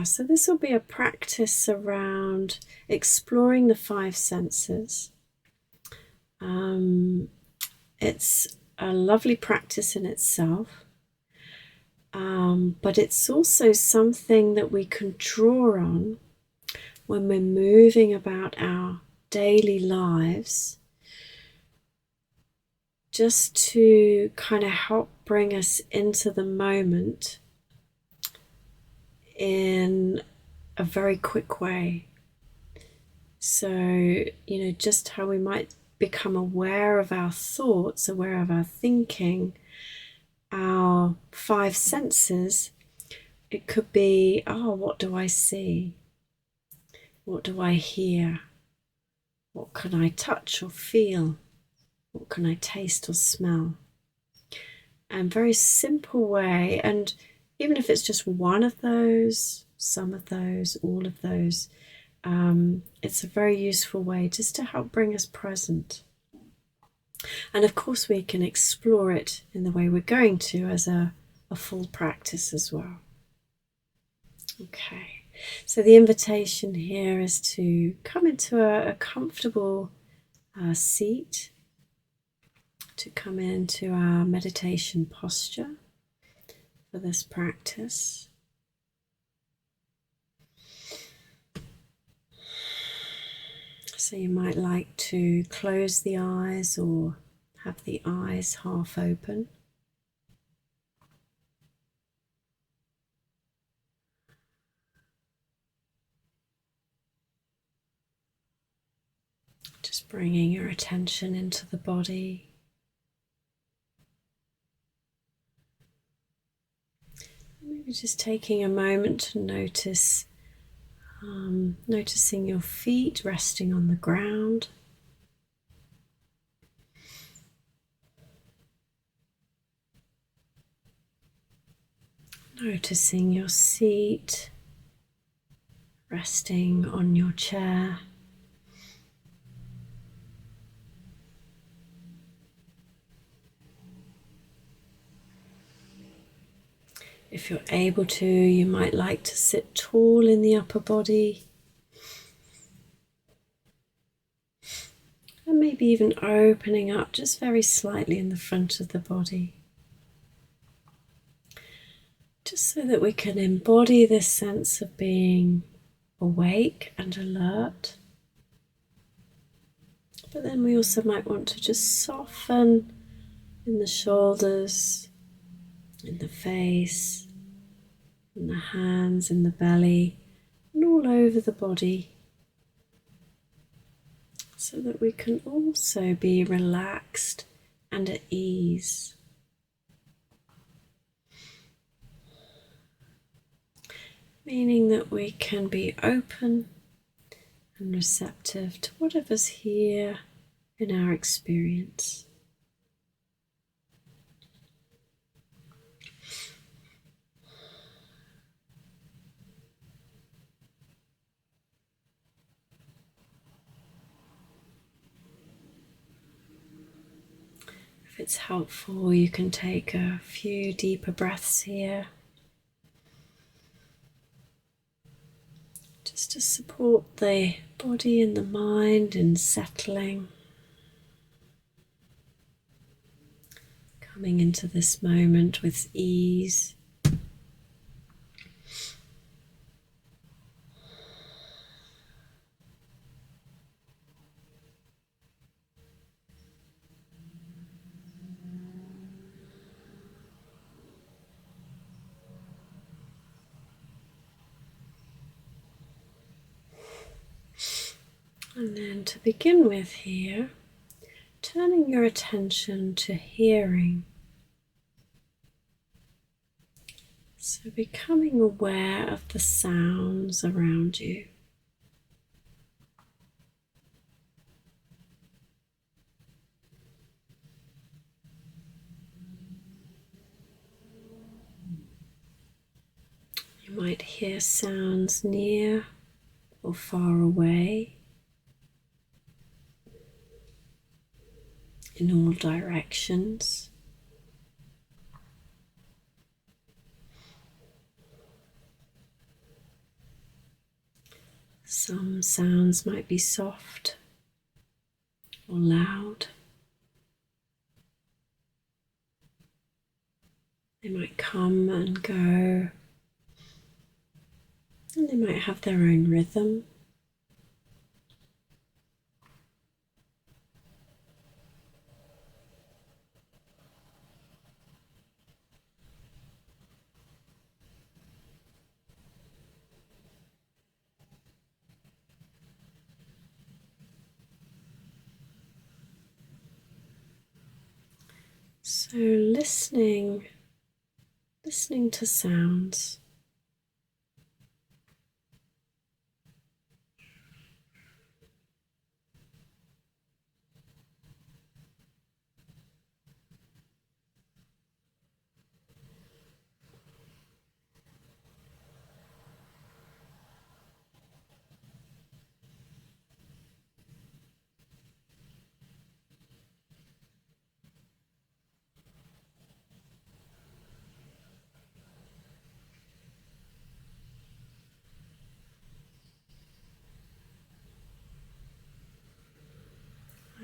So this will be a practice around exploring the five senses. It's a lovely practice in itself, but it's also something that we can draw on when we're moving about our daily lives, just to kind of help bring us into the moment in a very quick way. So, just how we might become aware of our thoughts, aware of our thinking, our five senses. It could be, what do I see? What do I hear? What can I touch or feel? What can I taste or smell? And very simple way, and even if it's just one of those, some of those, all of those, it's a very useful way just to help bring us present. And of course we can explore it in the way we're going to as a full practice as well. Okay, so the invitation here is to come into a comfortable seat, to come into our meditation posture for this practice. So you might like to close the eyes or have the eyes half open. Just bringing your attention into the body. Maybe just taking a moment to notice, noticing your feet resting on the ground. Noticing your seat resting on your chair. If you're able to, you might like to sit tall in the upper body. And maybe even opening up just very slightly in the front of the body. Just so that we can embody this sense of being awake and alert. But then we also might want to just soften in the shoulders, in the face, in the hands, in the belly, and all over the body, so that we can also be relaxed and at ease. Meaning that we can be open and receptive to whatever's here in our experience. If it's helpful, you can take a few deeper breaths here, just to support the body and the mind in settling, coming into this moment with ease. And then to begin with here, turning your attention to hearing. So becoming aware of the sounds around you. You might hear sounds near or far away, in all directions. Some sounds might be soft or loud. They might come and go, and they might have their own rhythm. So listening to sounds.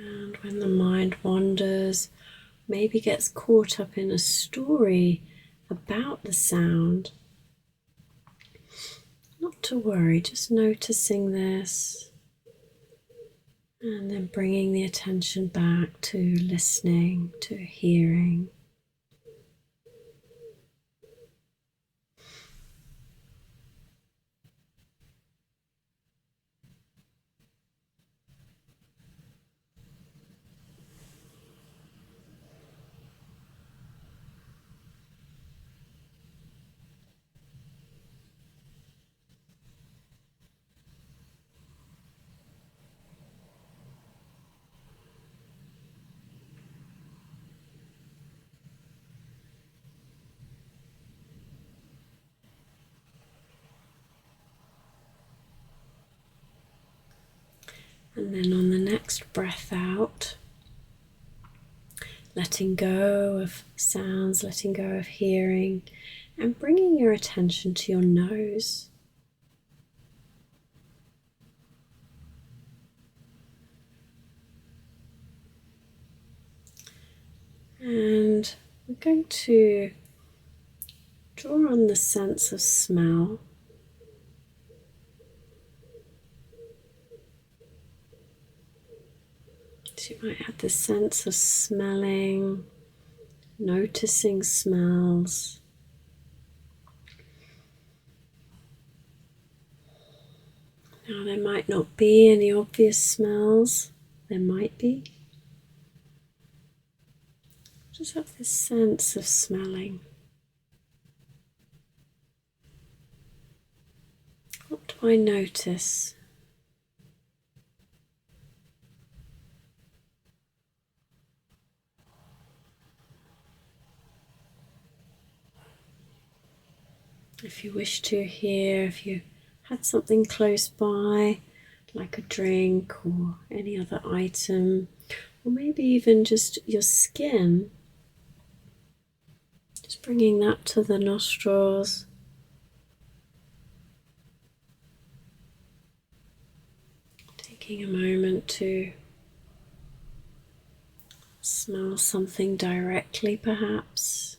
And when the mind wanders, maybe gets caught up in a story about the sound, not to worry, just noticing this and then bringing the attention back to listening, to hearing. And then on the next breath out, letting go of sounds, letting go of hearing, and bringing your attention to your nose. And we're going to draw on the sense of smell. So you might have the sense of smelling, noticing smells. Now there might not be any obvious smells, there might be. Just have this sense of smelling. What do I notice? If you wish to hear, if you had something close by, like a drink or any other item, or maybe even just your skin, just bringing that to the nostrils. Taking a moment to smell something directly, perhaps.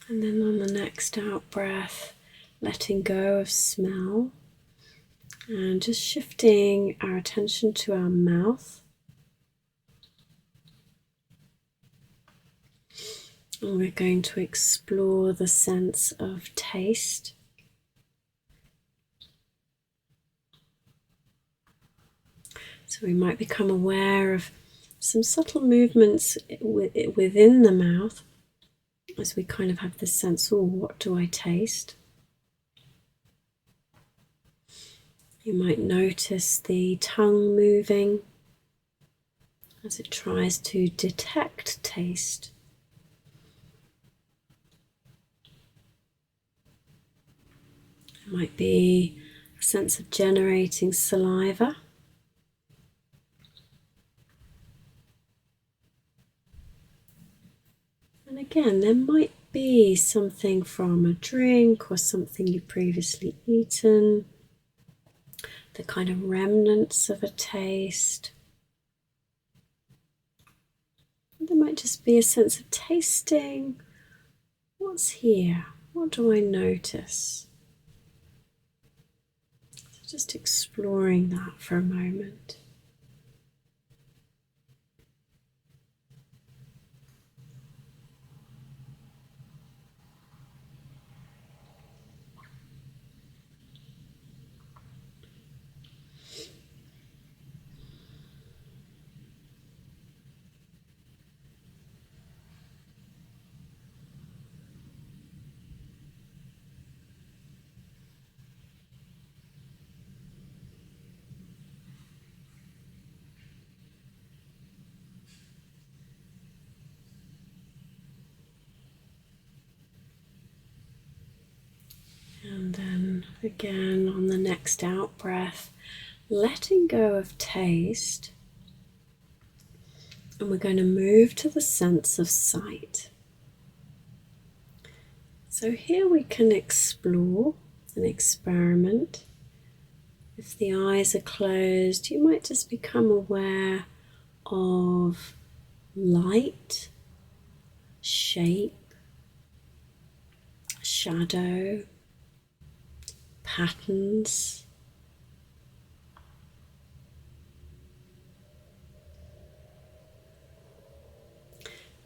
And then on the next out breath, letting go of smell and just shifting our attention to our mouth. And we're going to explore the sense of taste. So we might become aware of some subtle movements within the mouth as we kind of have this sense, oh, what do I taste? You might notice the tongue moving as it tries to detect taste. might be a sense of generating saliva. And again, there might be something from a drink or something you've previously eaten, the kind of remnants of a taste. There might just be a sense of tasting. What's here? What do I notice? So just exploring that for a moment. And then again on the next out breath, letting go of taste. And we're going to move to the sense of sight. So here we can explore and experiment. If the eyes are closed, you might just become aware of light, shape, shadow, patterns.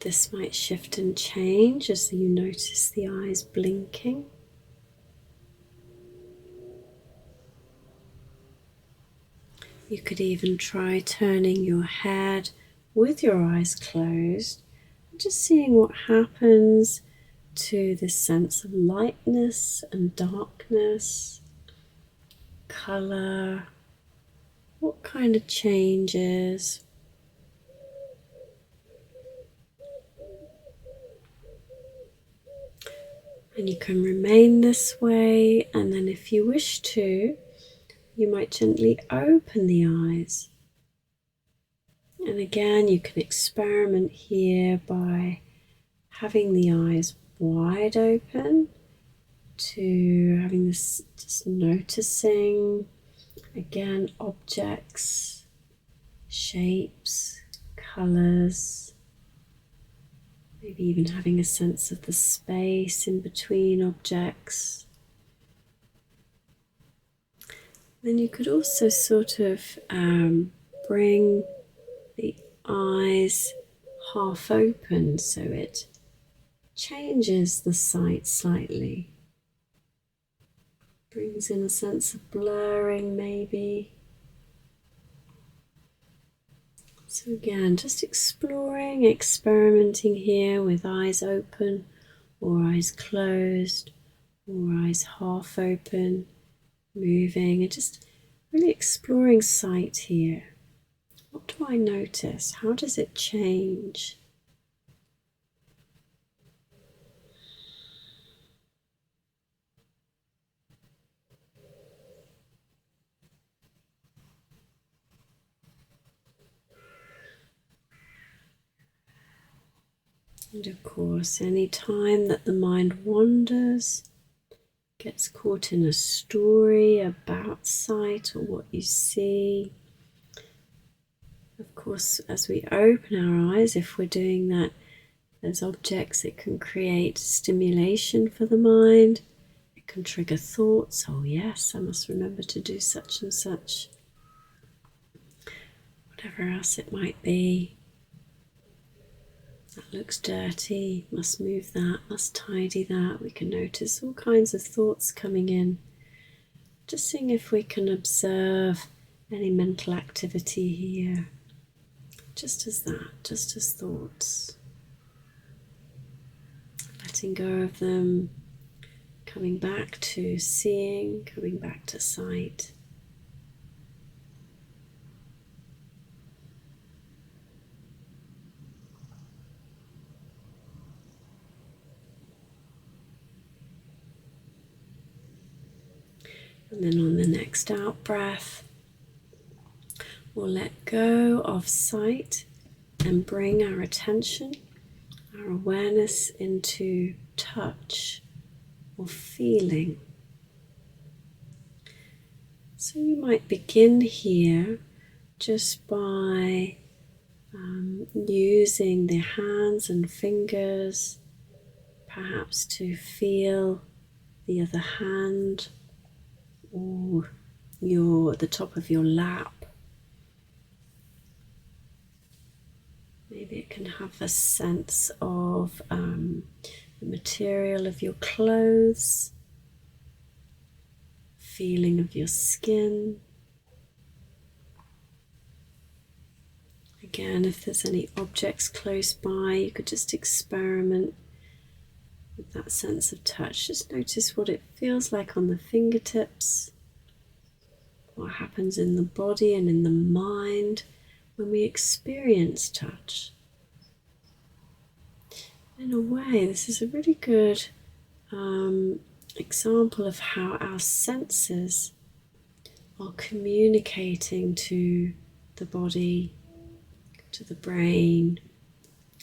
This might shift and change as you notice the eyes blinking. You could even try turning your head with your eyes closed, and just seeing what happens to this sense of lightness and darkness, colour, what kind of changes. And you can remain this way, and then if you wish to, you might gently open the eyes. And again, you can experiment here by having the eyes wide open, to having this, just noticing again objects, shapes, colours, maybe even having a sense of the space in between objects. Then you could also sort of bring the eyes half open so it changes the sight slightly. Brings in a sense of blurring maybe. So again, just exploring, experimenting here with eyes open or eyes closed or eyes half open, moving and just really exploring sight here. What do I notice? How does it change? And of course, any time that the mind wanders, gets caught in a story about sight or what you see, of course, as we open our eyes, if we're doing that, there's objects, it can create stimulation for the mind. It can trigger thoughts. Oh yes, I must remember to do such and such. Whatever else it might be. That looks dirty, must move that, must tidy that. We can notice all kinds of thoughts coming in. Just seeing if we can observe any mental activity here. Just as that, just as thoughts. Letting go of them, coming back to seeing, coming back to sight. And then on the next out breath, we'll let go of sight and bring our attention, our awareness into touch or feeling. So you might begin here just by using the hands and fingers, perhaps to feel the other hand or the top of your lap. Maybe it can have a sense of the material of your clothes, feeling of your skin. Again, if there's any objects close by, you could just experiment with that sense of touch. Just notice what it feels like on the fingertips, what happens in the body and in the mind when we experience touch. In a way, this is a really good example of how our senses are communicating to the body, to the brain,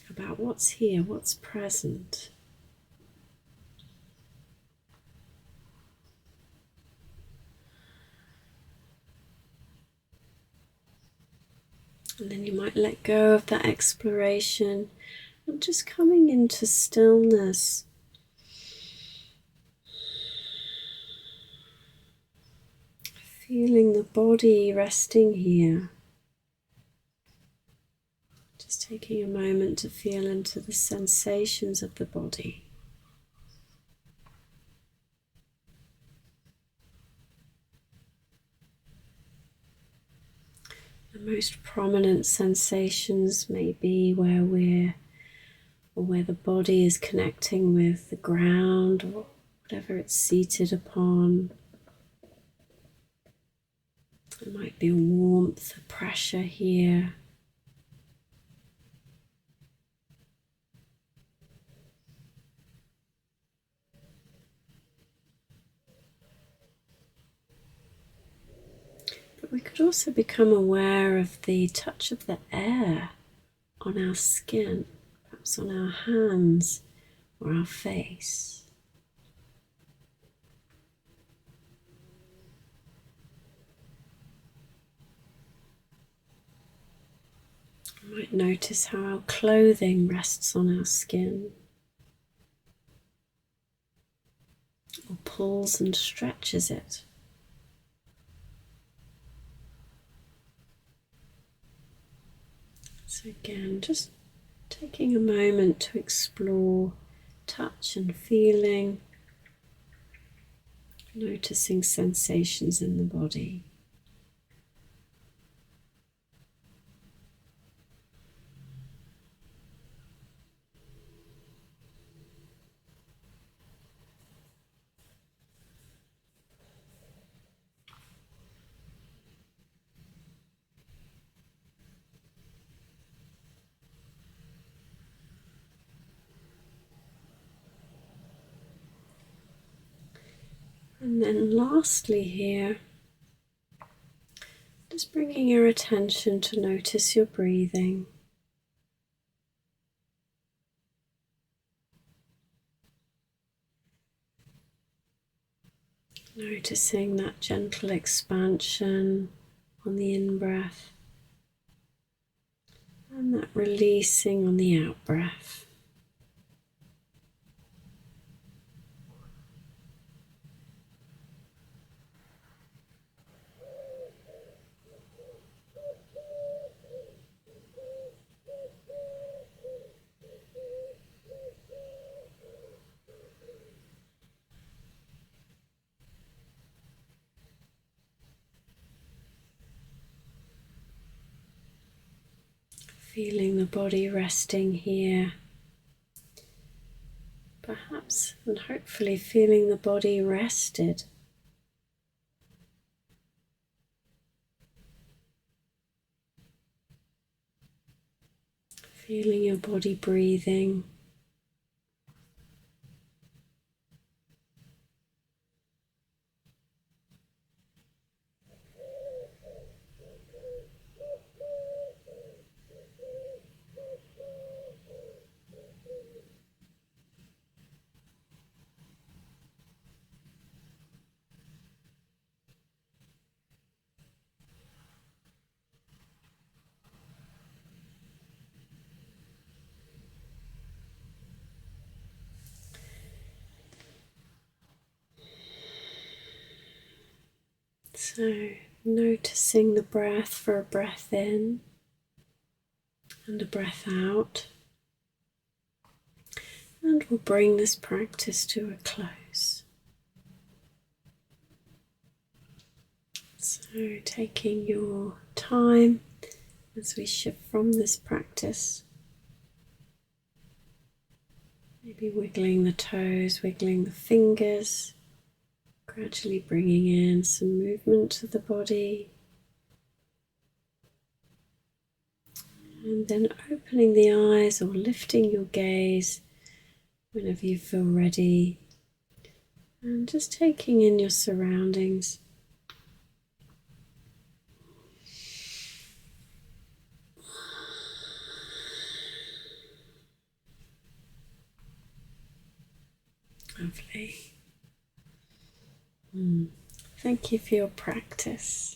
about what's here, what's present. And then you might let go of that exploration and just coming into stillness. Feeling the body resting here. Just taking a moment to feel into the sensations of the body. The most prominent sensations may be where the body is connecting with the ground or whatever it's seated upon. There might be a warmth, a pressure here. But we could also become aware of the touch of the air on our skin, perhaps on our hands or our face. You might notice how our clothing rests on our skin, or pulls and stretches it. So again, just taking a moment to explore touch and feeling, noticing sensations in the body. And then lastly here, just bringing your attention to notice your breathing. Noticing that gentle expansion on the in-breath and that releasing on the out-breath. Feeling the body resting here, perhaps and hopefully feeling the body rested. Feeling your body breathing. So noticing the breath for a breath in and a breath out. And we'll bring this practice to a close. So taking your time as we shift from this practice. Maybe wiggling the toes, wiggling the fingers, gradually bringing in some movement to the body. And then opening the eyes or lifting your gaze whenever you feel ready. And just taking in your surroundings. Lovely. Thank you for your practice.